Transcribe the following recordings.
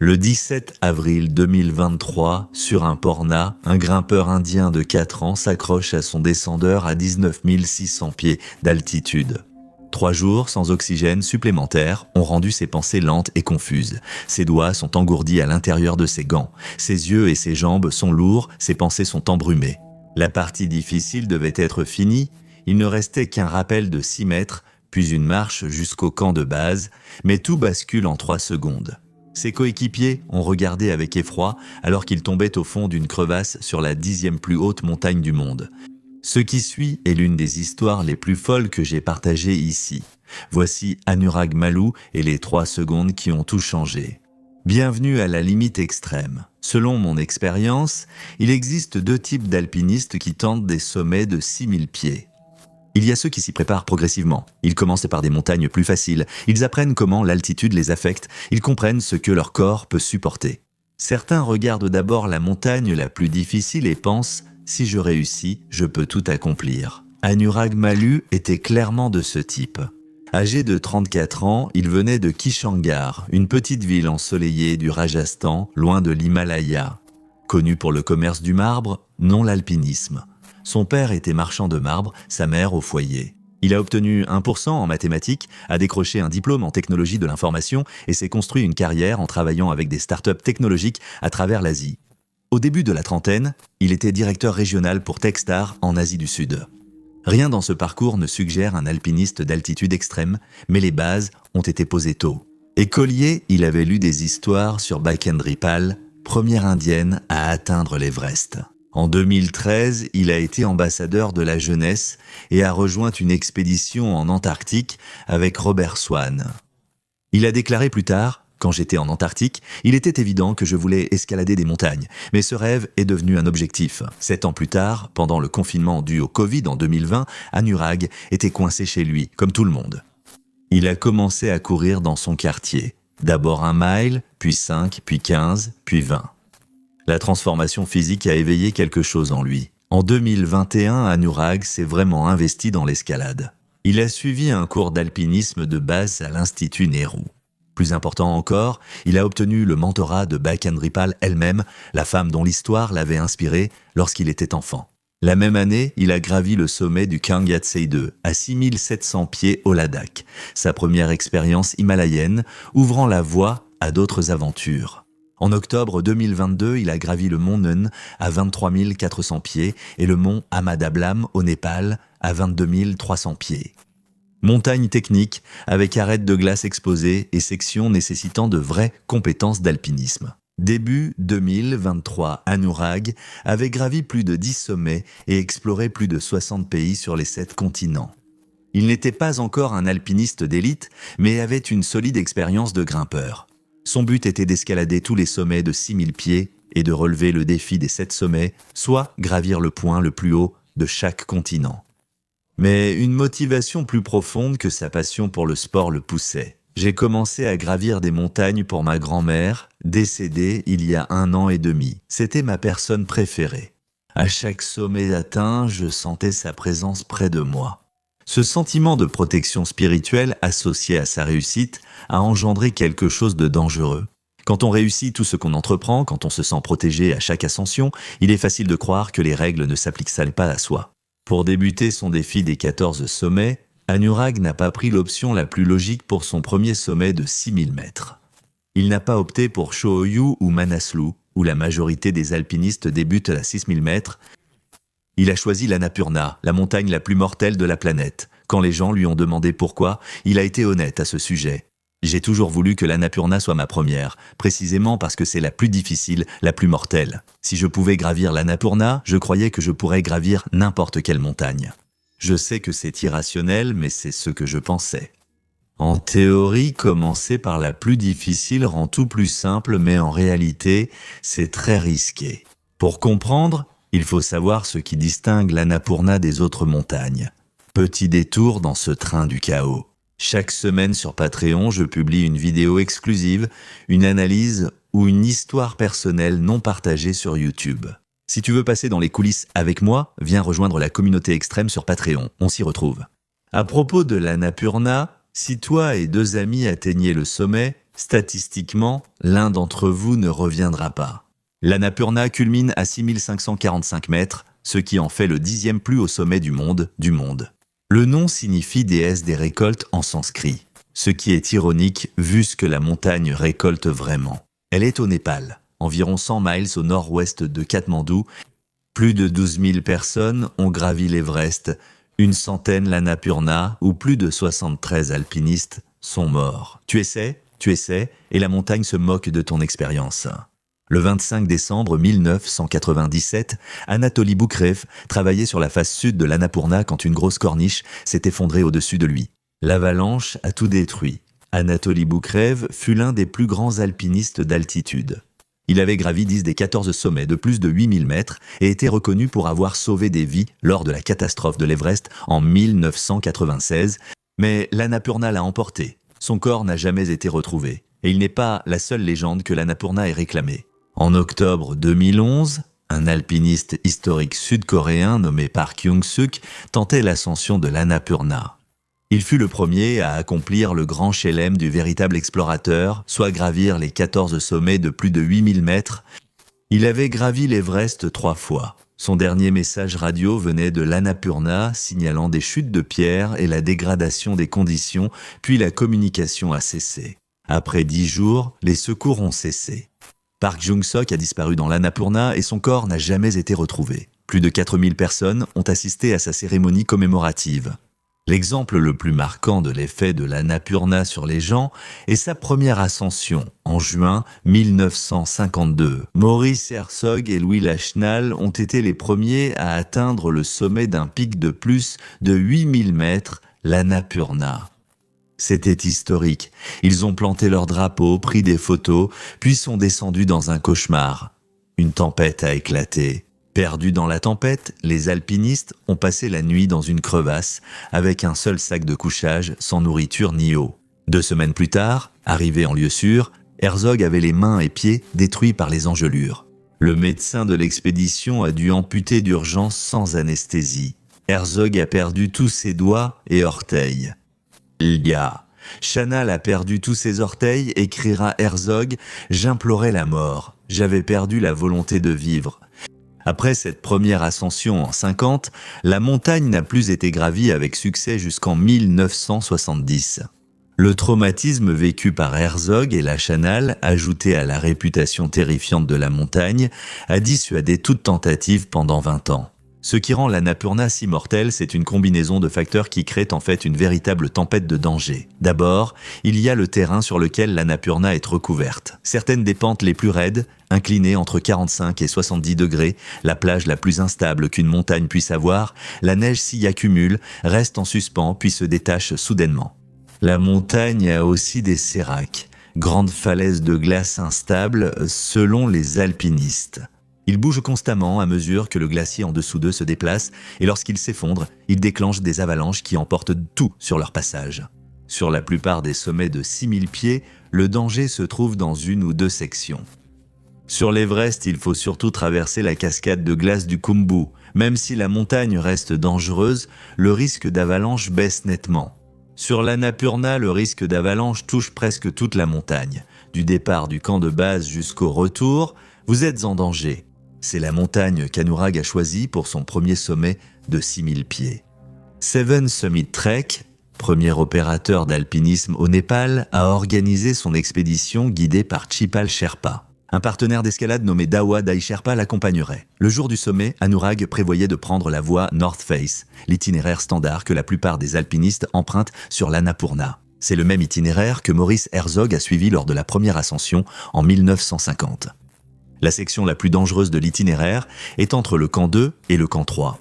Le 17 avril 2023, sur un Porna, un grimpeur indien de 4 ans s'accroche à son descendeur à 19 600 pieds d'altitude. 3 jours sans oxygène supplémentaire ont rendu ses pensées lentes et confuses. Ses doigts sont engourdis à l'intérieur de ses gants. Ses yeux et ses jambes sont lourds, ses pensées sont embrumées. La partie difficile devait être finie. Il ne restait qu'un rappel de 6 mètres, puis une marche jusqu'au camp de base, mais tout bascule en 3 secondes. Ses coéquipiers ont regardé avec effroi alors qu'il tombait au fond d'une crevasse sur la 10e plus haute montagne du monde. Ce qui suit est l'une des histoires les plus folles que j'ai partagées ici. Voici Anurag Maloo et les 3 secondes qui ont tout changé. Bienvenue à la limite extrême. Selon mon expérience, il existe 2 types d'alpinistes qui tentent des sommets de 6000 pieds. Il y a ceux qui s'y préparent progressivement. Ils commencent par des montagnes plus faciles. Ils apprennent comment l'altitude les affecte. Ils comprennent ce que leur corps peut supporter. Certains regardent d'abord la montagne la plus difficile et pensent « si je réussis, je peux tout accomplir ». Anurag Maloo était clairement de ce type. Âgé de 34 ans, il venait de Kishangar, une petite ville ensoleillée du Rajasthan, loin de l'Himalaya. Connu pour le commerce du marbre, non l'alpinisme. Son père était marchand de marbre, sa mère au foyer. Il a obtenu 1% en mathématiques, a décroché un diplôme en technologie de l'information et s'est construit une carrière en travaillant avec des startups technologiques à travers l'Asie. Au début de la trentaine, il était directeur régional pour Techstar en Asie du Sud. Rien dans ce parcours ne suggère un alpiniste d'altitude extrême, mais les bases ont été posées tôt. Écolier, il avait lu des histoires sur Bakendri Pal, première indienne à atteindre l'Everest. En 2013, il a été ambassadeur de la jeunesse et a rejoint une expédition en Antarctique avec Robert Swan. Il a déclaré plus tard, quand j'étais en Antarctique, il était évident que je voulais escalader des montagnes, mais ce rêve est devenu un objectif. 7 ans plus tard, pendant le confinement dû au Covid en 2020, Anurag était coincé chez lui, comme tout le monde. Il a commencé à courir dans son quartier. D'abord 1 mile, puis 5, puis 15, puis 20. La transformation physique a éveillé quelque chose en lui. En 2021, Anurag s'est vraiment investi dans l'escalade. Il a suivi un cours d'alpinisme de base à l'Institut Nehru. Plus important encore, il a obtenu le mentorat de Bakendri Pal elle-même, la femme dont l'histoire l'avait inspiré lorsqu'il était enfant. La même année, il a gravi le sommet du Kangyatsey 2, à 6700 pieds au Ladakh, sa première expérience himalayenne, ouvrant la voie à d'autres aventures. En octobre 2022, il a gravi le mont Neun à 23 400 pieds et le mont Ahmadablam au Népal à 22 300 pieds. Montagne technique avec arêtes de glace exposées et sections nécessitant de vraies compétences d'alpinisme. Début 2023, Anurag avait gravi plus de 10 sommets et exploré plus de 60 pays sur les 7 continents. Il n'était pas encore un alpiniste d'élite, mais avait une solide expérience de grimpeur. Son but était d'escalader tous les sommets de 6000 pieds et de relever le défi des 7 sommets, soit gravir le point le plus haut de chaque continent. Mais une motivation plus profonde que sa passion pour le sport le poussait. J'ai commencé à gravir des montagnes pour ma grand-mère, décédée il y a 1 an et demi. C'était ma personne préférée. À chaque sommet atteint, je sentais sa présence près de moi. Ce sentiment de protection spirituelle associé à sa réussite a engendré quelque chose de dangereux. Quand on réussit tout ce qu'on entreprend, quand on se sent protégé à chaque ascension, il est facile de croire que les règles ne s'appliquent pas à soi. Pour débuter son défi des 14 sommets, Anurag n'a pas pris l'option la plus logique pour son premier sommet de 6000 mètres. Il n'a pas opté pour Shohoyu ou Manaslu, où la majorité des alpinistes débutent à 6000 mètres. Il a choisi l'Annapurna, la montagne la plus mortelle de la planète. Quand les gens lui ont demandé pourquoi, il a été honnête à ce sujet. J'ai toujours voulu que l'Annapurna soit ma première, précisément parce que c'est la plus difficile, la plus mortelle. Si je pouvais gravir l'Annapurna, je croyais que je pourrais gravir n'importe quelle montagne. Je sais que c'est irrationnel, mais c'est ce que je pensais. En théorie, commencer par la plus difficile rend tout plus simple, mais en réalité, c'est très risqué. Pour comprendre, il faut savoir ce qui distingue l'Annapurna des autres montagnes. Petit détour dans ce train du chaos. Chaque semaine sur Patreon, je publie une vidéo exclusive, une analyse ou une histoire personnelle non partagée sur YouTube. Si tu veux passer dans les coulisses avec moi, viens rejoindre la communauté extrême sur Patreon, on s'y retrouve. À propos de l'Annapurna, si toi et 2 amis atteignez le sommet, Statistiquement, l'un d'entre vous ne reviendra pas. L'Annapurna culmine à 6545 mètres, ce qui en fait le 10e plus haut sommet du monde. Le nom signifie déesse des récoltes en sanskrit, ce qui est ironique vu ce que la montagne récolte vraiment. Elle est au Népal, environ 100 miles au nord-ouest de Katmandou. Plus de 12 000 personnes ont gravi l'Everest, une centaine l'Annapurna, où plus de 73 alpinistes sont morts. Tu essaies, et la montagne se moque de ton expérience. Le 25 décembre 1997, Anatoly Boukrev travaillait sur la face sud de l'Annapurna quand une grosse corniche s'est effondrée au-dessus de lui. L'avalanche a tout détruit. Anatoly Boukrev fut l'un des plus grands alpinistes d'altitude. Il avait gravi 10 des 14 sommets de plus de 8000 mètres et était reconnu pour avoir sauvé des vies lors de la catastrophe de l'Everest en 1996. Mais l'Annapurna l'a emporté. Son corps n'a jamais été retrouvé. Et il n'est pas la seule légende que l'Annapurna ait réclamée. En octobre 2011, un alpiniste historique sud-coréen nommé Park Young-suk tentait l'ascension de l'Annapurna. Il fut le premier à accomplir le grand chelem du véritable explorateur, soit gravir les 14 sommets de plus de 8000 mètres. Il avait gravi l'Everest 3 fois. Son dernier message radio venait de l'Annapurna, signalant des chutes de pierres et la dégradation des conditions, puis la communication a cessé. Après 10 jours, les secours ont cessé. Park Jung-sok a disparu dans l'Annapurna et son corps n'a jamais été retrouvé. Plus de 4000 personnes ont assisté à sa cérémonie commémorative. L'exemple le plus marquant de l'effet de l'Annapurna sur les gens est sa première ascension, en juin 1952. Maurice Herzog et Louis Lachenal ont été les premiers à atteindre le sommet d'un pic de plus de 8000 mètres, l'Annapurna. C'était historique. Ils ont planté leur drapeau, pris des photos, puis sont descendus dans un cauchemar. Une tempête a éclaté. Perdus dans la tempête, les alpinistes ont passé la nuit dans une crevasse avec un seul sac de couchage sans nourriture ni eau. 2 semaines plus tard, arrivé en lieu sûr, Herzog avait les mains et pieds détruits par les engelures. Le médecin de l'expédition a dû amputer d'urgence sans anesthésie. Herzog a perdu tous ses doigts et orteils. Chanal a perdu tous ses orteils, écrira Herzog, j'implorais la mort, j'avais perdu la volonté de vivre. Après cette première ascension en 50, la montagne n'a plus été gravie avec succès jusqu'en 1970. Le traumatisme vécu par Herzog et Lachenal, ajouté à la réputation terrifiante de la montagne, a dissuadé toute tentative pendant 20 ans. Ce qui rend l'Annapurna si mortelle, c'est une combinaison de facteurs qui créent en fait une véritable tempête de danger. D'abord, il y a le terrain sur lequel l'Annapurna est recouverte. Certaines des pentes les plus raides, inclinées entre 45 et 70 degrés, la plage la plus instable qu'une montagne puisse avoir, la neige s'y accumule, reste en suspens puis se détache soudainement. La montagne a aussi des séracs, grandes falaises de glace instables selon les alpinistes. Ils bougent constamment à mesure que le glacier en dessous d'eux se déplace et lorsqu'il s'effondre, ils déclenchent des avalanches qui emportent tout sur leur passage. Sur la plupart des sommets de 6000 pieds, le danger se trouve dans 1 ou 2 sections. Sur l'Everest, il faut surtout traverser la cascade de glace du Khumbu. Même si la montagne reste dangereuse, le risque d'avalanche baisse nettement. Sur l'Annapurna, le risque d'avalanche touche presque toute la montagne. Du départ du camp de base jusqu'au retour, vous êtes en danger. C'est la montagne qu'Anurag a choisie pour son premier sommet de 6000 pieds. Seven Summit Trek, premier opérateur d'alpinisme au Népal, a organisé son expédition guidée par Chipal Sherpa. Un partenaire d'escalade nommé Dawa Dai Sherpa l'accompagnerait. Le jour du sommet, Anurag prévoyait de prendre la voie North Face, l'itinéraire standard que la plupart des alpinistes empruntent sur l'Annapurna. C'est le même itinéraire que Maurice Herzog a suivi lors de la première ascension en 1950. La section la plus dangereuse de l'itinéraire est entre le camp 2 et le camp 3.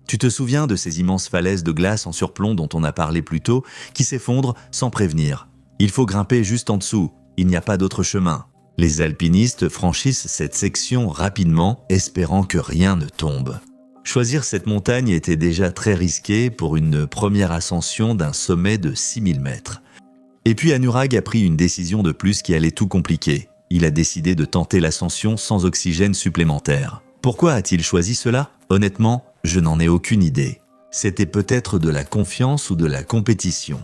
Tu te souviens de ces immenses falaises de glace en surplomb dont on a parlé plus tôt, qui s'effondrent sans prévenir. Il faut grimper juste en dessous, il n'y a pas d'autre chemin. Les alpinistes franchissent cette section rapidement, espérant que rien ne tombe. Choisir cette montagne était déjà très risqué pour une première ascension d'un sommet de 6000 mètres. Et puis Anurag a pris une décision de plus qui allait tout compliquer. Il a décidé de tenter l'ascension sans oxygène supplémentaire. Pourquoi a-t-il choisi cela ? Honnêtement, je n'en ai aucune idée. C'était peut-être de la confiance ou de la compétition.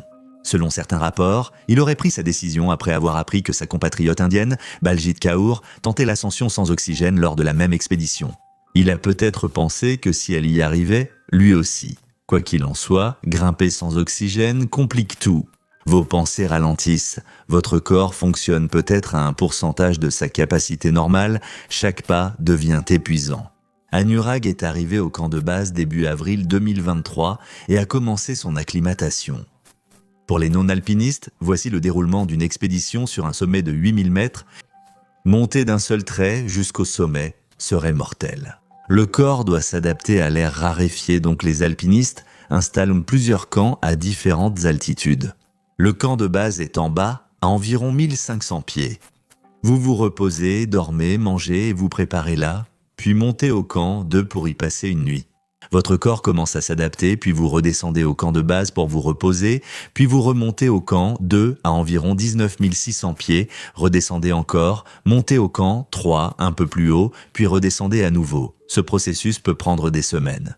Selon certains rapports, il aurait pris sa décision après avoir appris que sa compatriote indienne, Baljit Kaur, tentait l'ascension sans oxygène lors de la même expédition. Il a peut-être pensé que si elle y arrivait, lui aussi. Quoi qu'il en soit, grimper sans oxygène complique tout. Vos pensées ralentissent, votre corps fonctionne peut-être à un pourcentage de sa capacité normale, chaque pas devient épuisant. Anurag est arrivé au camp de base début avril 2023 et a commencé son acclimatation. Pour les non-alpinistes, voici le déroulement d'une expédition sur un sommet de 8000 mètres. Monter d'un seul trait jusqu'au sommet serait mortel. Le corps doit s'adapter à l'air raréfié, donc les alpinistes installent plusieurs camps à différentes altitudes. Le camp de base est en bas, à environ 1500 pieds. Vous vous reposez, dormez, mangez et vous préparez là, puis montez au camp 2 pour y passer une nuit. Votre corps commence à s'adapter, puis vous redescendez au camp de base pour vous reposer, puis vous remontez au camp 2 à environ 19 600 pieds, redescendez encore, montez au camp 3 un peu plus haut, puis redescendez à nouveau. Ce processus peut prendre des semaines.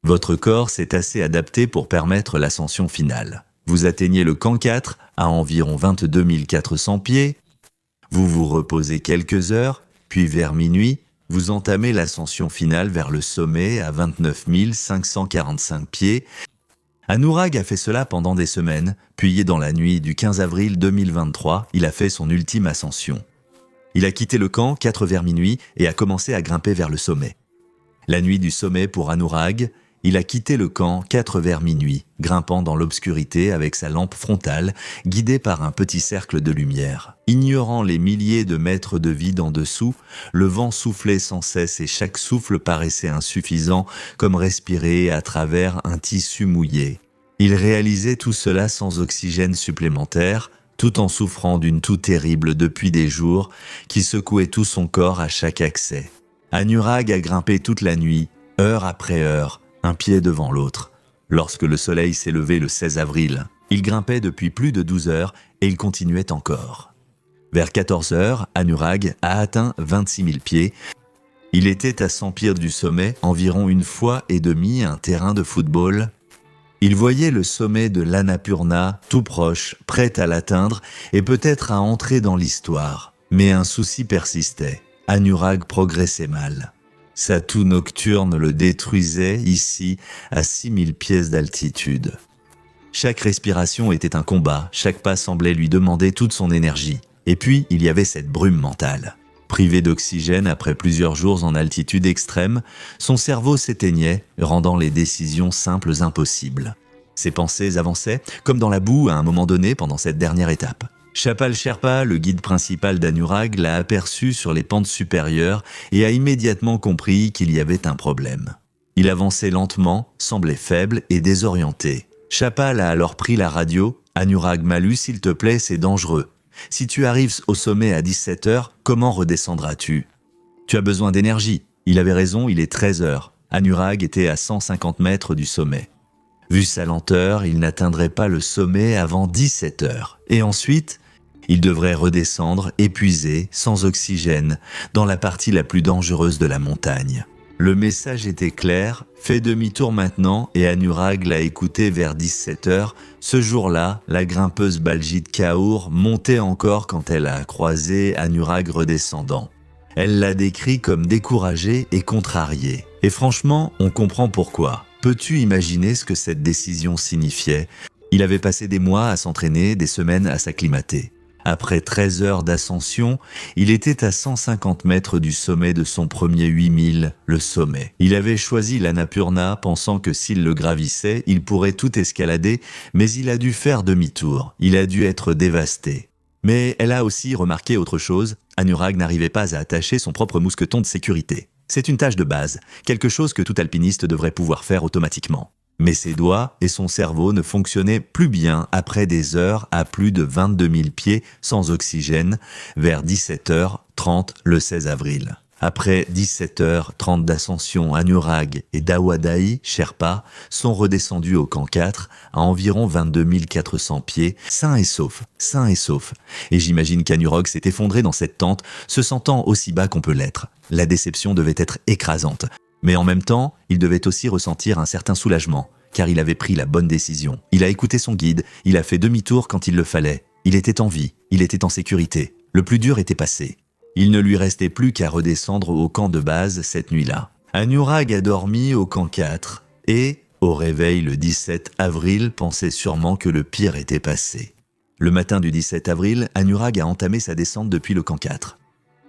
Votre corps s'est assez adapté pour permettre l'ascension finale. Vous atteignez le camp 4 à environ 22 400 pieds, vous vous reposez quelques heures, puis vers minuit, vous entamez l'ascension finale vers le sommet à 29 545 pieds. Anurag a fait cela pendant des semaines, puis dans la nuit du 15 avril 2023, il a fait son ultime ascension. Il a quitté le camp 4 vers minuit et a commencé à grimper vers le sommet. La nuit du sommet pour Anurag, il a quitté le camp 4 vers minuit, grimpant dans l'obscurité avec sa lampe frontale, guidé par un petit cercle de lumière. Ignorant les milliers de mètres de vide en dessous, le vent soufflait sans cesse et chaque souffle paraissait insuffisant, comme respirer à travers un tissu mouillé. Il réalisait tout cela sans oxygène supplémentaire, tout en souffrant d'une toux terrible depuis des jours qui secouait tout son corps à chaque accès. Anurag a grimpé toute la nuit, heure après heure, un pied devant l'autre. Lorsque le soleil s'est levé le 16 avril, il grimpait depuis plus de 12 heures et il continuait encore. Vers 14 heures, Anurag a atteint 26 000 pieds. Il était à 100 pieds du sommet, environ 1,5 fois un terrain de football. Il voyait le sommet de l'Annapurna tout proche, prêt à l'atteindre et peut-être à entrer dans l'histoire. Mais un souci persistait. Anurag progressait mal. Sa toux nocturne le détruisait ici à 6000 pieds d'altitude. Chaque respiration était un combat, chaque pas semblait lui demander toute son énergie. Et puis, il y avait cette brume mentale. Privé d'oxygène après plusieurs jours en altitude extrême, son cerveau s'éteignait, rendant les décisions simples impossibles. Ses pensées avançaient, comme dans la boue à un moment donné pendant cette dernière étape. Chapal Sherpa, le guide principal d'Anurag, l'a aperçu sur les pentes supérieures et a immédiatement compris qu'il y avait un problème. Il avançait lentement, semblait faible et désorienté. Chapal a alors pris la radio. « Anurag Malu, s'il te plaît, c'est dangereux. Si tu arrives au sommet à 17 heures, comment redescendras-tu ? Tu as besoin d'énergie. » Il avait raison, il est 13 heures. Anurag était à 150 mètres du sommet. Vu sa lenteur, il n'atteindrait pas le sommet avant 17 heures. Et ensuite, il devrait redescendre, épuisé, sans oxygène, dans la partie la plus dangereuse de la montagne. Le message était clair, fais demi-tour maintenant et Anurag l'a écouté vers 17 heures. Ce jour-là, la grimpeuse Baljit Kaur montait encore quand elle a croisé Anurag redescendant. Elle l'a décrit comme découragé et contrarié. Et franchement, on comprend pourquoi. Peux-tu imaginer ce que cette décision signifiait ? Il avait passé des mois à s'entraîner, des semaines à s'acclimater. Après 13 heures d'ascension, il était à 150 mètres du sommet de son premier 8000, le sommet. Il avait choisi l'Annapurna pensant que s'il le gravissait, il pourrait tout escalader, mais il a dû faire demi-tour. Il a dû être dévasté. Mais elle a aussi remarqué autre chose, Anurag n'arrivait pas à attacher son propre mousqueton de sécurité. C'est une tâche de base, quelque chose que tout alpiniste devrait pouvoir faire automatiquement. Mais ses doigts et son cerveau ne fonctionnaient plus bien après des heures à plus de 22 000 pieds sans oxygène, vers 17h30 le 16 avril. Après 17h30 d'ascension, Anurag et Dawadai, Sherpa, sont redescendus au camp 4 à environ 22 400 pieds, sains et saufs. Et j'imagine qu'Anurag s'est effondré dans cette tente, se sentant aussi bas qu'on peut l'être. La déception devait être écrasante. Mais en même temps, il devait aussi ressentir un certain soulagement, car il avait pris la bonne décision. Il a écouté son guide, il a fait demi-tour quand il le fallait. Il était en vie, il était en sécurité. Le plus dur était passé. Il ne lui restait plus qu'à redescendre au camp de base cette nuit-là. Anurag a dormi au camp 4 et, au réveil le 17 avril, pensait sûrement que le pire était passé. Le matin du 17 avril, Anurag a entamé sa descente depuis le camp 4.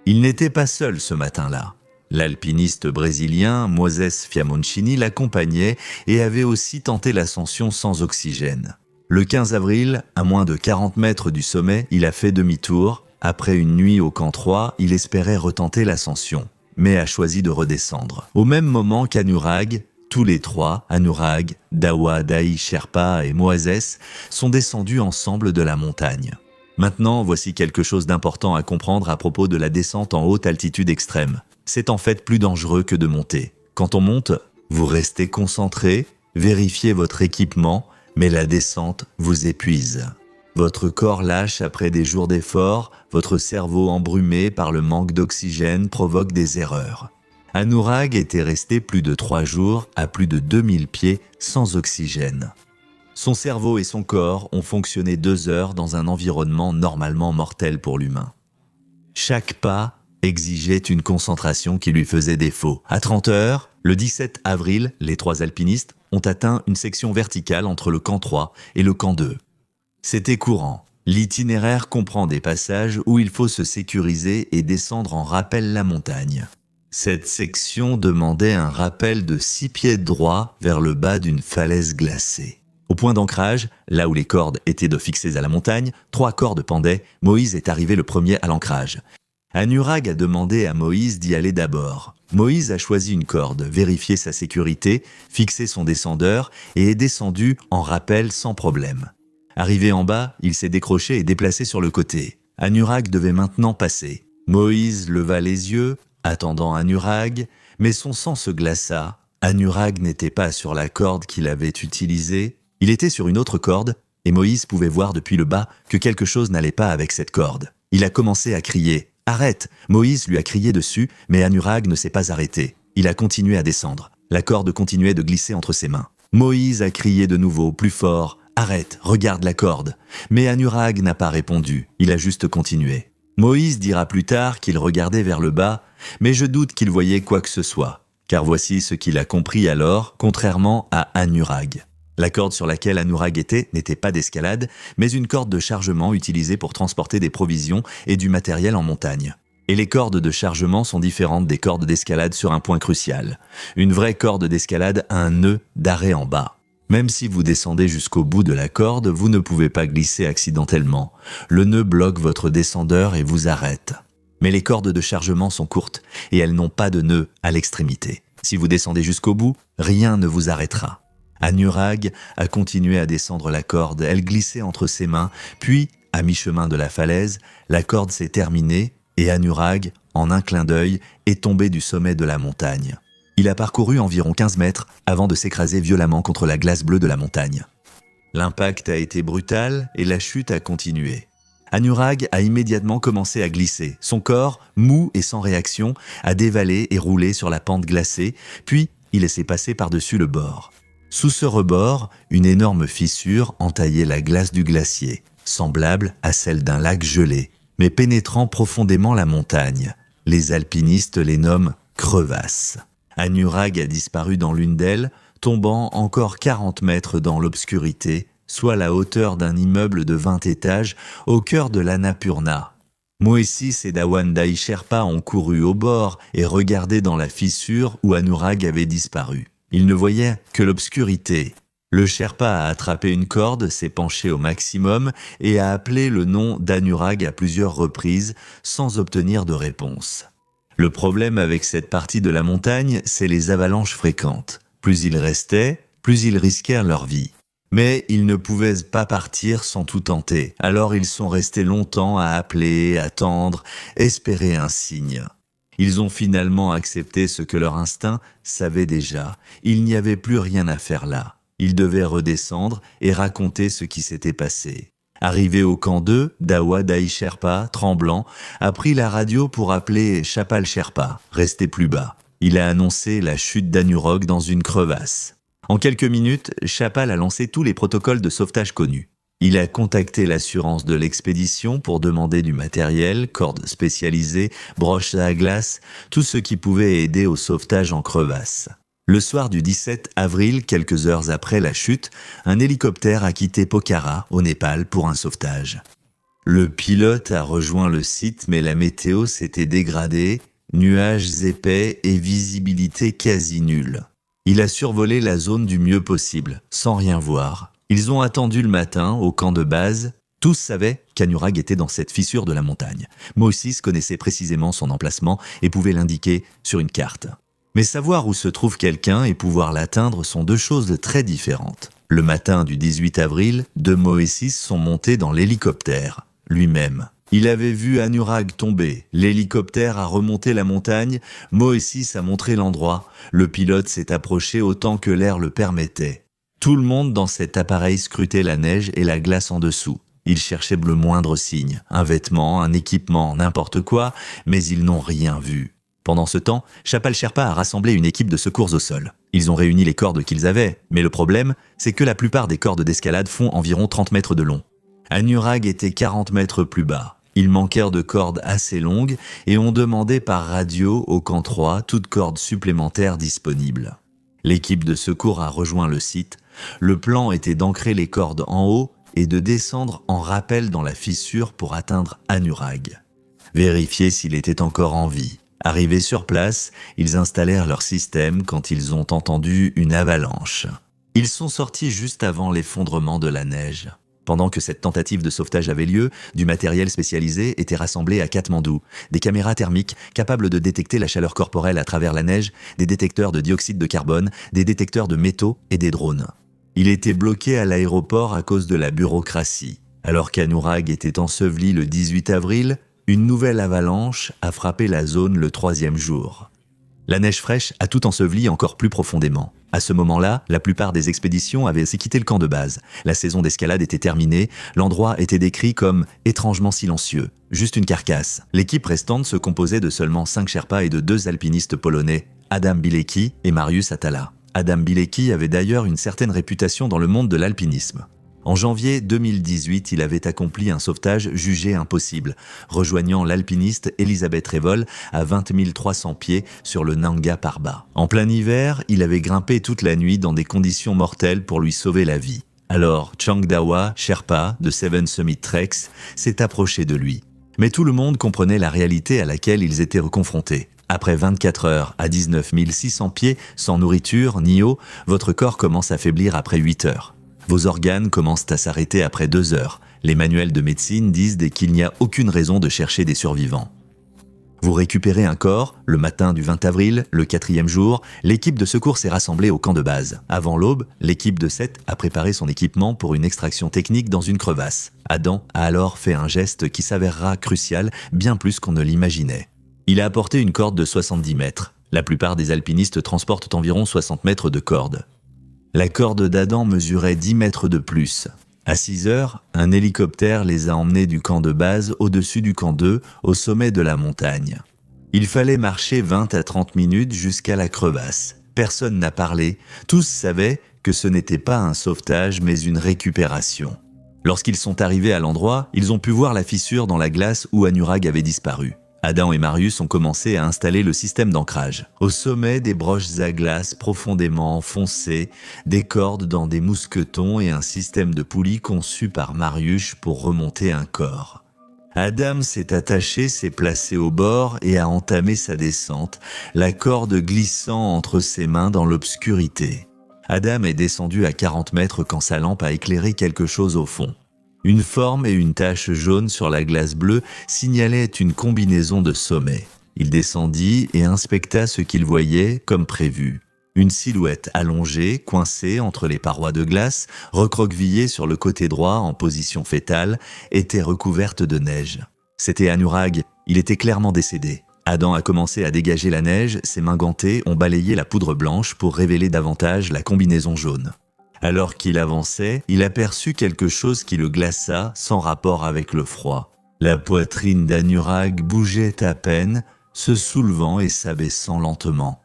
Il n'était pas seul ce matin-là. L'alpiniste brésilien Moses Fiamoncini l'accompagnait et avait aussi tenté l'ascension sans oxygène. Le 15 avril, à moins de 40 mètres du sommet, il a fait demi-tour. Après une nuit au camp 3, il espérait retenter l'ascension, mais a choisi de redescendre. Au même moment qu'Anurag, tous les trois, Anurag, Dawa, Dai Sherpa et Moses, sont descendus ensemble de la montagne. Maintenant, voici quelque chose d'important à comprendre à propos de la descente en haute altitude extrême. C'est en fait plus dangereux que de monter. Quand on monte, vous restez concentré, vérifiez votre équipement, mais la descente vous épuise. Votre corps lâche après des jours d'effort, votre cerveau embrumé par le manque d'oxygène provoque des erreurs. Anurag était resté plus de 3 jours à plus de 2000 pieds sans oxygène. Son cerveau et son corps ont fonctionné 2 heures dans un environnement normalement mortel pour l'humain. Chaque pas exigeait une concentration qui lui faisait défaut. À 30 heures, le 17 avril, les 3 alpinistes ont atteint une section verticale entre le camp 3 et le camp 2. C'était courant. L'itinéraire comprend des passages où il faut se sécuriser et descendre en rappel la montagne. Cette section demandait un rappel de 6 pieds droit vers le bas d'une falaise glacée. Au point d'ancrage, là où les cordes étaient fixées à la montagne, 3 cordes pendaient. Moïse est arrivé le premier à l'ancrage. Anurag a demandé à Moïse d'y aller d'abord. Moïse a choisi une corde, vérifié sa sécurité, fixé son descendeur et est descendu en rappel sans problème. Arrivé en bas, il s'est décroché et déplacé sur le côté. Anurag devait maintenant passer. Moïse leva les yeux, attendant Anurag, mais son sang se glaça. Anurag n'était pas sur la corde qu'il avait utilisée, il était sur une autre corde, et Moïse pouvait voir depuis le bas que quelque chose n'allait pas avec cette corde. Il a commencé à crier « Arrête !» Moïse lui a crié dessus, mais Anurag ne s'est pas arrêté. Il a continué à descendre. La corde continuait de glisser entre ses mains. Moïse a crié de nouveau, plus fort « Arrête, regarde la corde !» Mais Anurag n'a pas répondu, il a juste continué. Moïse dira plus tard qu'il regardait vers le bas, mais je doute qu'il voyait quoi que ce soit, car voici ce qu'il a compris alors, contrairement à Anurag. La corde sur laquelle Anurag était n'était pas d'escalade, mais une corde de chargement utilisée pour transporter des provisions et du matériel en montagne. Et les cordes de chargement sont différentes des cordes d'escalade sur un point crucial. Une vraie corde d'escalade a un nœud d'arrêt en bas. Même si vous descendez jusqu'au bout de la corde, vous ne pouvez pas glisser accidentellement. Le nœud bloque votre descendeur et vous arrête. Mais les cordes de chargement sont courtes et elles n'ont pas de nœud à l'extrémité. Si vous descendez jusqu'au bout, rien ne vous arrêtera. Anurag a continué à descendre la corde, elle glissait entre ses mains, puis, à mi-chemin de la falaise, la corde s'est terminée et Anurag, en un clin d'œil, est tombé du sommet de la montagne. Il a parcouru environ 15 mètres avant de s'écraser violemment contre la glace bleue de la montagne. L'impact a été brutal et la chute a continué. Anurag a immédiatement commencé à glisser. Son corps, mou et sans réaction, a dévalé et roulé sur la pente glacée, puis il s'est passé par-dessus le bord. Sous ce rebord, une énorme fissure entaillait la glace du glacier, semblable à celle d'un lac gelé, mais pénétrant profondément la montagne. Les alpinistes les nomment crevasses. Anurag a disparu dans l'une d'elles, tombant encore 40 mètres dans l'obscurité, soit la hauteur d'un immeuble de 20 étages au cœur de l'Annapurna. Moïse et Dawan Dai Sherpa ont couru au bord et regardé dans la fissure où Anurag avait disparu. Ils ne voyaient que l'obscurité. Le Sherpa a attrapé une corde, s'est penché au maximum et a appelé le nom d'Anurag à plusieurs reprises sans obtenir de réponse. Le problème avec cette partie de la montagne, c'est les avalanches fréquentes. Plus ils restaient, plus ils risquèrent leur vie. Mais ils ne pouvaient pas partir sans tout tenter. Alors ils sont restés longtemps à appeler, attendre, espérer un signe. Ils ont finalement accepté ce que leur instinct savait déjà. Il n'y avait plus rien à faire là. Ils devaient redescendre et raconter ce qui s'était passé. Arrivé au camp 2, Dawa Dai Sherpa, tremblant, a pris la radio pour appeler Chapal Sherpa, resté plus bas. Il a annoncé la chute d'Anurag dans une crevasse. En quelques minutes, Chappal a lancé tous les protocoles de sauvetage connus. Il a contacté l'assurance de l'expédition pour demander du matériel, cordes spécialisées, broches à glace, tout ce qui pouvait aider au sauvetage en crevasse. Le soir du 17 avril, quelques heures après la chute, un hélicoptère a quitté Pokhara, au Népal, pour un sauvetage. Le pilote a rejoint le site, mais la météo s'était dégradée, nuages épais et visibilité quasi nulle. Il a survolé la zone du mieux possible, sans rien voir. Ils ont attendu le matin, au camp de base. Tous savaient qu'Anurag était dans cette fissure de la montagne. Moses connaissait précisément son emplacement et pouvait l'indiquer sur une carte. Mais savoir où se trouve quelqu'un et pouvoir l'atteindre sont deux choses très différentes. Le matin du 18 avril, deux Moesis sont montés dans l'hélicoptère, lui-même. Il avait vu Anurag tomber, l'hélicoptère a remonté la montagne, Moesis a montré l'endroit, le pilote s'est approché autant que l'air le permettait. Tout le monde dans cet appareil scrutait la neige et la glace en dessous. Ils cherchaient le moindre signe, un vêtement, un équipement, n'importe quoi, mais ils n'ont rien vu. Pendant ce temps, Chappal Sherpa a rassemblé une équipe de secours au sol. Ils ont réuni les cordes qu'ils avaient, mais le problème, c'est que la plupart des cordes d'escalade font environ 30 mètres de long. Anurag était 40 mètres plus bas. Ils manquèrent de cordes assez longues et ont demandé par radio au camp 3 toute corde supplémentaire disponible. L'équipe de secours a rejoint le site. Le plan était d'ancrer les cordes en haut et de descendre en rappel dans la fissure pour atteindre Anurag. Vérifier s'il était encore en vie. Arrivés sur place, ils installèrent leur système quand ils ont entendu une avalanche. Ils sont sortis juste avant l'effondrement de la neige. Pendant que cette tentative de sauvetage avait lieu, du matériel spécialisé était rassemblé à Katmandou. Des caméras thermiques capables de détecter la chaleur corporelle à travers la neige, des détecteurs de dioxyde de carbone, des détecteurs de métaux et des drones. Il était bloqué à l'aéroport à cause de la bureaucratie. Alors qu'Anurag était enseveli le 18 avril, une nouvelle avalanche a frappé la zone le 3e jour. La neige fraîche a tout enseveli encore plus profondément. À ce moment-là, la plupart des expéditions avaient quitté le camp de base. La saison d'escalade était terminée, l'endroit était décrit comme étrangement silencieux, juste une carcasse. L'équipe restante se composait de seulement 5 Sherpas et de 2 alpinistes polonais, Adam Bilecki et Mariusz Atala. Adam Bilecki avait d'ailleurs une certaine réputation dans le monde de l'alpinisme. En janvier 2018, il avait accompli un sauvetage jugé impossible, rejoignant l'alpiniste Elisabeth Revol à 20 300 pieds sur le Nanga Parbat. En plein hiver, il avait grimpé toute la nuit dans des conditions mortelles pour lui sauver la vie. Alors, Changdawa Sherpa de Seven Summit Treks s'est approché de lui. Mais tout le monde comprenait la réalité à laquelle ils étaient confrontés. Après 24 heures à 19 600 pieds, sans nourriture ni eau, votre corps commence à faiblir après 8 heures. Vos organes commencent à s'arrêter après 2 heures. Les manuels de médecine disent qu'il n'y a aucune raison de chercher des survivants. Vous récupérez un corps, le matin du 20 avril, le 4e jour, l'équipe de secours s'est rassemblée au camp de base. Avant l'aube, l'équipe de 7 a préparé son équipement pour une extraction technique dans une crevasse. Adam a alors fait un geste qui s'avérera crucial, bien plus qu'on ne l'imaginait. Il a apporté une corde de 70 mètres. La plupart des alpinistes transportent environ 60 mètres de corde. La corde d'Adam mesurait 10 mètres de plus. À 6 heures, un hélicoptère les a emmenés du camp de base au-dessus du camp 2, au sommet de la montagne. Il fallait marcher 20 à 30 minutes jusqu'à la crevasse. Personne n'a parlé, tous savaient que ce n'était pas un sauvetage mais une récupération. Lorsqu'ils sont arrivés à l'endroit, ils ont pu voir la fissure dans la glace où Anurag avait disparu. Adam et Mariusz ont commencé à installer le système d'ancrage. Au sommet, des broches à glace profondément enfoncées, des cordes dans des mousquetons et un système de poulies conçu par Mariusz pour remonter un corps. Adam s'est attaché, s'est placé au bord et a entamé sa descente, la corde glissant entre ses mains dans l'obscurité. Adam est descendu à 40 mètres quand sa lampe a éclairé quelque chose au fond. Une forme et une tache jaune sur la glace bleue signalaient une combinaison de sommet. Il descendit et inspecta ce qu'il voyait comme prévu. Une silhouette allongée, coincée entre les parois de glace, recroquevillée sur le côté droit en position fétale, était recouverte de neige. C'était Anurag, il était clairement décédé. Adam a commencé à dégager la neige, ses mains gantées ont balayé la poudre blanche pour révéler davantage la combinaison jaune. Alors qu'il avançait, il aperçut quelque chose qui le glaça sans rapport avec le froid. La poitrine d'Anurag bougeait à peine, se soulevant et s'abaissant lentement.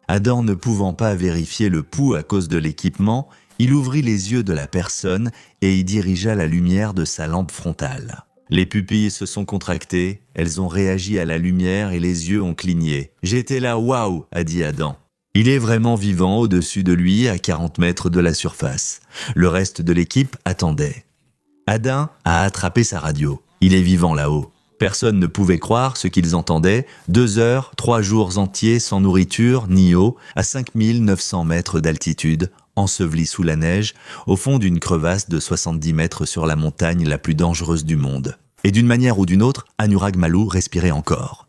Adam ne pouvant pas vérifier le pouls à cause de l'équipement, il ouvrit les yeux de la personne et y dirigea la lumière de sa lampe frontale. Les pupilles se sont contractées, elles ont réagi à la lumière et les yeux ont cligné. « J'étais là, waouh !» a dit Adam. Il est vraiment vivant au-dessus de lui, à 40 mètres de la surface. Le reste de l'équipe attendait. Adam a attrapé sa radio. Il est vivant là-haut. Personne ne pouvait croire ce qu'ils entendaient. 2 heures, 3 jours entiers sans nourriture ni eau, à 5900 mètres d'altitude, enseveli sous la neige, au fond d'une crevasse de 70 mètres sur la montagne la plus dangereuse du monde. Et d'une manière ou d'une autre, Anurag Maloo respirait encore.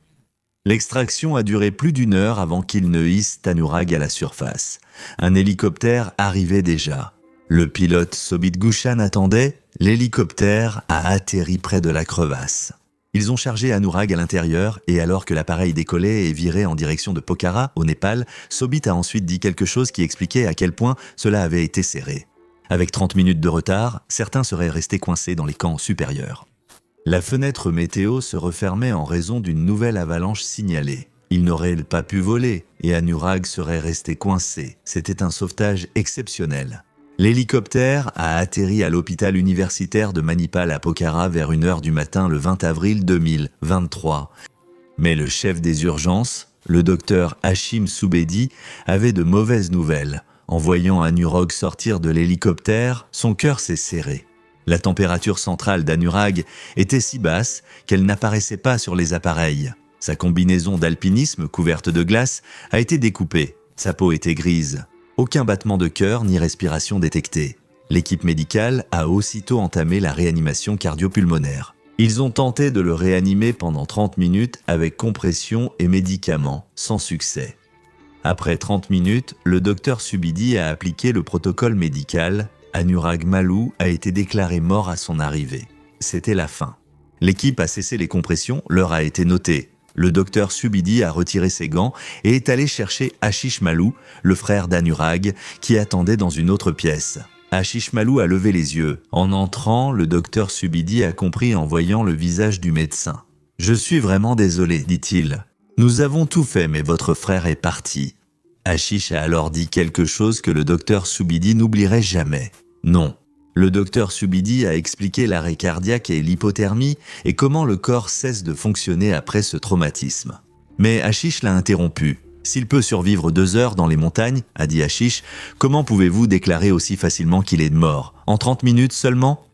L'extraction a duré plus d'1 heure avant qu'ils ne hissent Anurag à la surface. Un hélicoptère arrivait déjà. Le pilote Sobit Gushan attendait, l'hélicoptère a atterri près de la crevasse. Ils ont chargé Anurag à l'intérieur et alors que l'appareil décollait et virait en direction de Pokhara, au Népal, Sobit a ensuite dit quelque chose qui expliquait à quel point cela avait été serré. Avec 30 minutes de retard, certains seraient restés coincés dans les camps supérieurs. La fenêtre météo se refermait en raison d'une nouvelle avalanche signalée. Ils n'auraient pas pu voler et Anurag serait resté coincé. C'était un sauvetage exceptionnel. L'hélicoptère a atterri à l'hôpital universitaire de Manipal à Pokhara vers 1h du matin le 20 avril 2023. Mais le chef des urgences, le docteur Hashim Soubedi, avait de mauvaises nouvelles. En voyant Anurag sortir de l'hélicoptère, son cœur s'est serré. La température centrale d'Anurag était si basse qu'elle n'apparaissait pas sur les appareils. Sa combinaison d'alpinisme couverte de glace a été découpée. Sa peau était grise. Aucun battement de cœur ni respiration détecté. L'équipe médicale a aussitôt entamé la réanimation cardio-pulmonaire. Ils ont tenté de le réanimer pendant 30 minutes avec compression et médicaments, sans succès. Après 30 minutes, le docteur Subidi a appliqué le protocole médical. Anurag Maloo a été déclaré mort à son arrivée. C'était la fin. L'équipe a cessé les compressions, l'heure a été notée. Le docteur Subidi a retiré ses gants et est allé chercher Ashish Maloo, le frère d'Anurag, qui attendait dans une autre pièce. Ashish Maloo a levé les yeux. En entrant, le docteur Subidi a compris en voyant le visage du médecin. « Je suis vraiment désolé, dit-il. Nous avons tout fait, mais votre frère est parti. » Ashish a alors dit quelque chose que le docteur Subidi n'oublierait jamais. Non. Le docteur Subidi a expliqué l'arrêt cardiaque et l'hypothermie et comment le corps cesse de fonctionner après ce traumatisme. Mais Ashish l'a interrompu. « S'il peut survivre 2 heures dans les montagnes, a dit Ashish, comment pouvez-vous déclarer aussi facilement qu'il est mort? En 30 minutes seulement ?»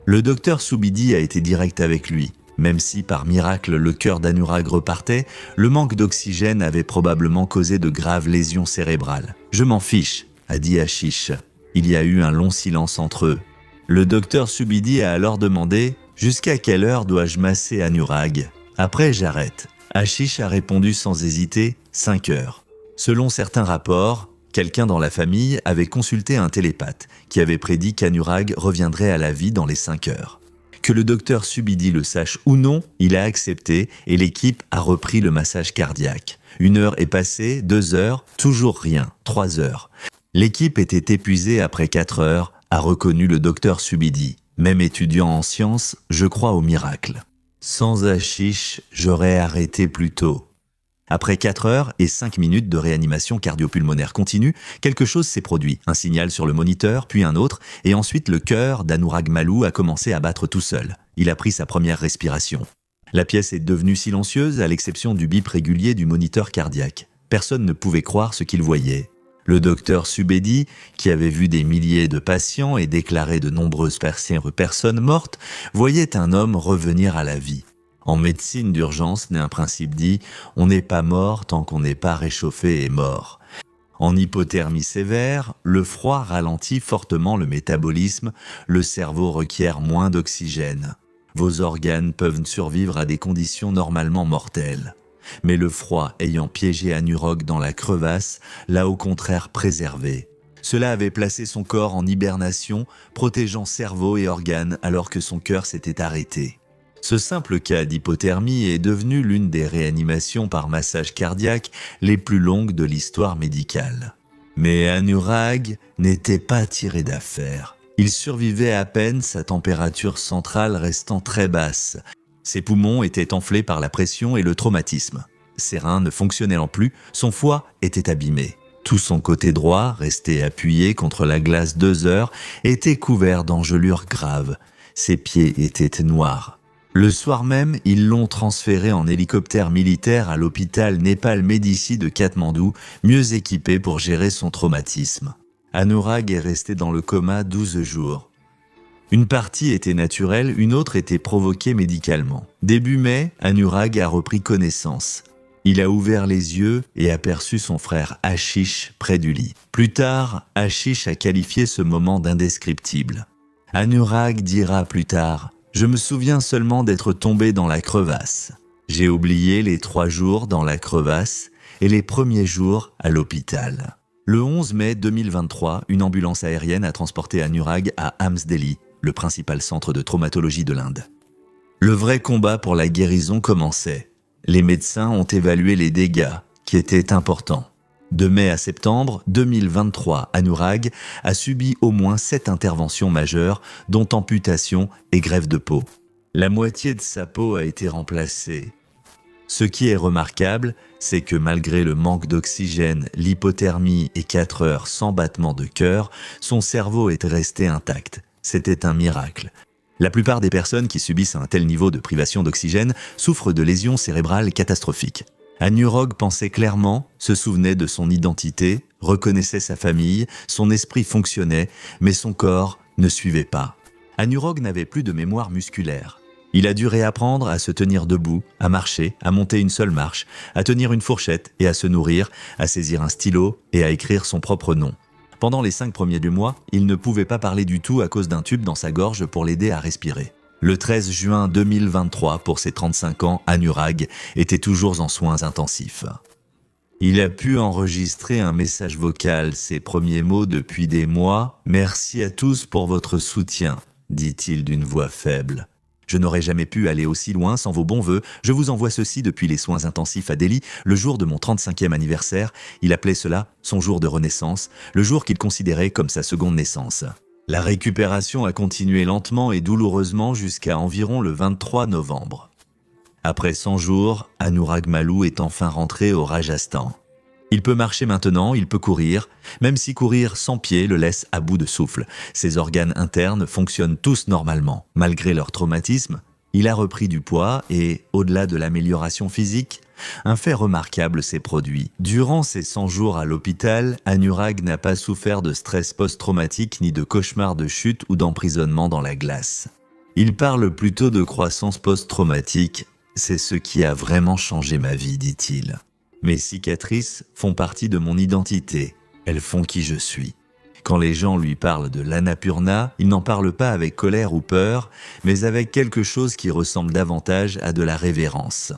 Le docteur Subidi a été direct avec lui. Même si par miracle le cœur d'Anurag repartait, le manque d'oxygène avait probablement causé de graves lésions cérébrales. « Je m'en fiche, a dit Ashish. Il y a eu un long silence entre eux. Le docteur Subidi a alors demandé « Jusqu'à quelle heure dois-je masser Anurag ? Après, j'arrête. » Ashish a répondu sans hésiter « 5 heures. » Selon certains rapports, quelqu'un dans la famille avait consulté un télépathe qui avait prédit qu'Anurag reviendrait à la vie dans les 5 heures. Que le docteur Subidi le sache ou non, il a accepté et l'équipe a repris le massage cardiaque. 1 heure est passée, 2 heures, toujours rien, 3 heures. L'équipe était épuisée après 4 heures, a reconnu le docteur Subidi. Même étudiant en sciences, je crois au miracle. Sans Ashish, j'aurais arrêté plus tôt. Après 4 heures et 5 minutes de réanimation cardio-pulmonaire continue, quelque chose s'est produit. Un signal sur le moniteur, puis un autre, et ensuite le cœur d'Anurag Maloo a commencé à battre tout seul. Il a pris sa première respiration. La pièce est devenue silencieuse à l'exception du bip régulier du moniteur cardiaque. Personne ne pouvait croire ce qu'il voyait. Le docteur Subedi, qui avait vu des milliers de patients et déclaré de nombreuses personnes mortes, voyait un homme revenir à la vie. En médecine d'urgence, naît un principe dit « on n'est pas mort tant qu'on n'est pas réchauffé et mort ». En hypothermie sévère, le froid ralentit fortement le métabolisme, le cerveau requiert moins d'oxygène. Vos organes peuvent survivre à des conditions normalement mortelles. Mais le froid ayant piégé Anurag dans la crevasse l'a au contraire préservé. Cela avait placé son corps en hibernation, protégeant cerveau et organes alors que son cœur s'était arrêté. Ce simple cas d'hypothermie est devenu l'une des réanimations par massage cardiaque les plus longues de l'histoire médicale. Mais Anurag n'était pas tiré d'affaire. Il survivait à peine, sa température centrale restant très basse. Ses poumons étaient enflés par la pression et le traumatisme. ses reins ne fonctionnaient plus, son foie était abîmé. Tout son côté droit, resté appuyé contre la glace 2 heures, était couvert d'engelures graves. Ses pieds étaient noirs. Le soir même, ils l'ont transféré en hélicoptère militaire à l'hôpital Nepal Medici de Katmandou, mieux équipé pour gérer son traumatisme. Anurag est resté dans le coma 12 jours. Une partie était naturelle, une autre était provoquée médicalement. Début mai, Anurag a repris connaissance. Il a ouvert les yeux et aperçu son frère Ashish près du lit. Plus tard, Ashish a qualifié ce moment d'indescriptible. Anurag dira plus tard « Je me souviens seulement d'être tombé dans la crevasse. J'ai oublié les 3 jours dans la crevasse et les premiers jours à l'hôpital. » Le 11 mai 2023, une ambulance aérienne a transporté Anurag à AIIMS Delhi, le principal centre de traumatologie de l'Inde. Le vrai combat pour la guérison commençait. Les médecins ont évalué les dégâts, qui étaient importants. De mai à septembre 2023, Anurag a subi au moins 7 interventions majeures, dont amputation et greffe de peau. La moitié de sa peau a été remplacée. Ce qui est remarquable, c'est que malgré le manque d'oxygène, l'hypothermie et 4 heures sans battement de cœur, son cerveau est resté intact. C'était un miracle. La plupart des personnes qui subissent un tel niveau de privation d'oxygène souffrent de lésions cérébrales catastrophiques. Anurag pensait clairement, se souvenait de son identité, reconnaissait sa famille, son esprit fonctionnait, mais son corps ne suivait pas. Anurag n'avait plus de mémoire musculaire. Il a dû réapprendre à se tenir debout, à marcher, à monter une seule marche, à tenir une fourchette et à se nourrir, à saisir un stylo et à écrire son propre nom. Pendant les 5 premiers du mois, il ne pouvait pas parler du tout à cause d'un tube dans sa gorge pour l'aider à respirer. Le 13 juin 2023, pour ses 35 ans, Anurag était toujours en soins intensifs. Il a pu enregistrer un message vocal, ses premiers mots depuis des mois. « Merci à tous pour votre soutien », dit-il d'une voix faible. « Je n'aurais jamais pu aller aussi loin sans vos bons vœux. Je vous envoie ceci depuis les soins intensifs à Delhi, le jour de mon 35e anniversaire. » Il appelait cela son jour de renaissance, le jour qu'il considérait comme sa seconde naissance. La récupération a continué lentement et douloureusement jusqu'à environ le 23 novembre. Après 100 jours, Anurag Maloo est enfin rentré au Rajasthan. Il peut marcher maintenant, il peut courir, même si courir sans pied le laisse à bout de souffle. Ses organes internes fonctionnent tous normalement. Malgré leur traumatisme, il a repris du poids et, au-delà de l'amélioration physique, un fait remarquable s'est produit. Durant ses 100 jours à l'hôpital, Anurag n'a pas souffert de stress post-traumatique ni de cauchemars de chute ou d'emprisonnement dans la glace. Il parle plutôt de croissance post-traumatique. C'est ce qui a vraiment changé ma vie, dit-il. Mes cicatrices font partie de mon identité. Elles font qui je suis. Quand les gens lui parlent de l'Annapurna, il n'en parle pas avec colère ou peur, mais avec quelque chose qui ressemble davantage à de la révérence.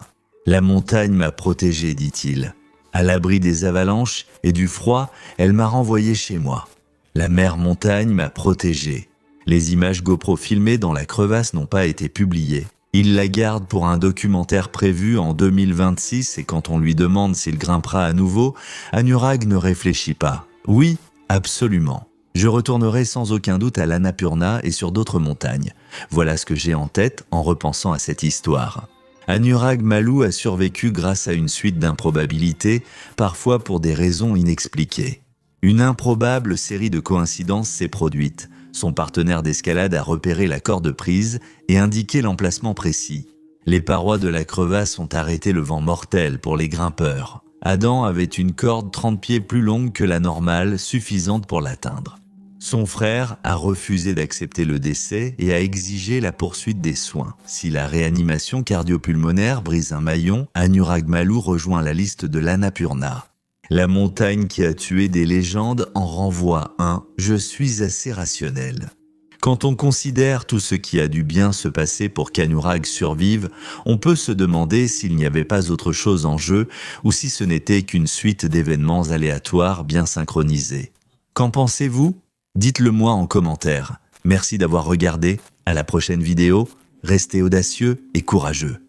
La montagne m'a protégé, dit-il. À l'abri des avalanches et du froid, elle m'a renvoyé chez moi. La mère montagne m'a protégé. Les images GoPro filmées dans la crevasse n'ont pas été publiées. Il la garde pour un documentaire prévu en 2026 et quand on lui demande s'il grimpera à nouveau, Anurag ne réfléchit pas. Oui, absolument. Je retournerai sans aucun doute à l'Annapurna et sur d'autres montagnes. Voilà ce que j'ai en tête en repensant à cette histoire. Anurag Maloo a survécu grâce à une suite d'improbabilités, parfois pour des raisons inexpliquées. Une improbable série de coïncidences s'est produite. Son partenaire d'escalade a repéré la corde prise et indiqué l'emplacement précis. Les parois de la crevasse ont arrêté le vent mortel pour les grimpeurs. Adam avait une corde 30 pieds plus longue que la normale, suffisante pour l'atteindre. Son frère a refusé d'accepter le décès et a exigé la poursuite des soins. Si la réanimation cardio-pulmonaire brise un maillon, Anurag Maloo rejoint la liste de l'Annapurna. La montagne qui a tué des légendes en renvoie un « Je suis assez rationnel ». Quand on considère tout ce qui a dû bien se passer pour qu'Anurag survive, on peut se demander s'il n'y avait pas autre chose en jeu ou si ce n'était qu'une suite d'événements aléatoires bien synchronisés. Qu'en pensez-vous ? Dites-le moi en commentaire. Merci d'avoir regardé. À la prochaine vidéo. Restez audacieux et courageux.